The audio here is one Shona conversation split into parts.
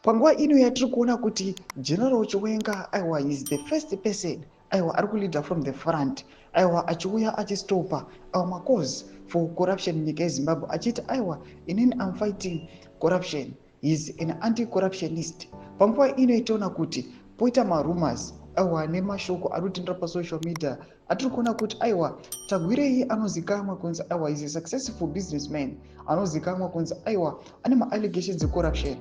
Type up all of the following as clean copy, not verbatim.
Panguva ino yatiri kuona kuti General Chiwenga is the first person ari kuleader from the front achiuya achistopa cause for corruption munyika yeZimbabwe achiti inini I'm fighting corruption, he is an anti-corruptionist. Panguva ino itoona kuti poita marumors nemashoko ari kutendera pasocial media atiri kuona kuti Tagwirei anozikamwa kunzi is a successful businessman, anozikamwa kunzi ane ma-allegations ecorruption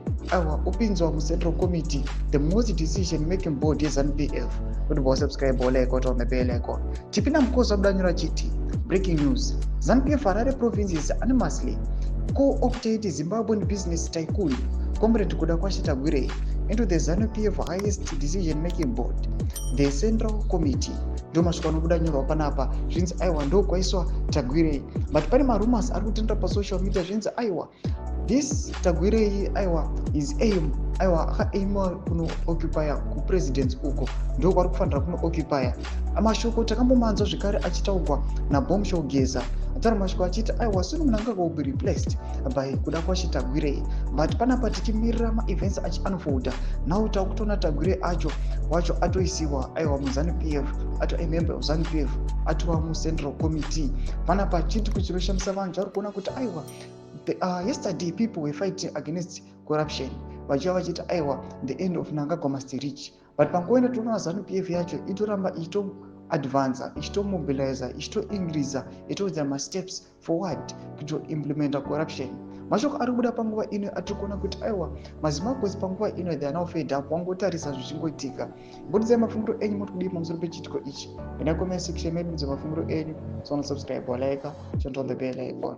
upinzwa muCentral Committee, the most decision making board yeZANU-PF. Kuti bosubscribe oleko tomebeleko tipinda mukhosi wabudanyura chiti breaking news. ZANU-PF Harare provinces anonymously co-opted Zimbabwean business tycoon Comrade Kudakwashe Tagwirei into the ZANU-PF highest decision making board, the Central Committee. Ndo masvika anobudanyurwa panapa zvinzi ndo kwaiswa Tagwirei, but pane marumors ari kutendera pasocial media zvinzi this Tagwirei is aim akaima kuno-occupy kupresident uko ndo kwari kufanira kuno-occupy. Mashoko takambomanzwa zvekare achitaurwa naBombshell Geza atari mashoko achiti soon mnangagwa will be replaced by Kudakwashe Tagwirei, but panapa tichimirira ma-events achi-unfolda now takutoona Tagwirei wacho atoisiwa muZANU-PF, a member of ZANU-PF, atova muCentral Committee. Panapa chiti chinoshamisa vanhu vari kuona kuti yesterday people were fighting against corruption vachiva vachiti the end of mnangagwa must reach, but pangoenda toona ZANU-PF yacho itoramba advance ichitomobilize ichitoingrisa itoudza ma-steps forward kutoimplementa corruption. Mashoko ari kubuda panguva ino atiri kuona kuti maZimbabwe's panguva ino they are now fed up, wangotarisa zvichingoitika. Mbudisai mafungiro enyu muri kudii pamusoro pechitiko ichi ina comment section medu mafungiro enyu, so subscribe, like, turn on the bell icon.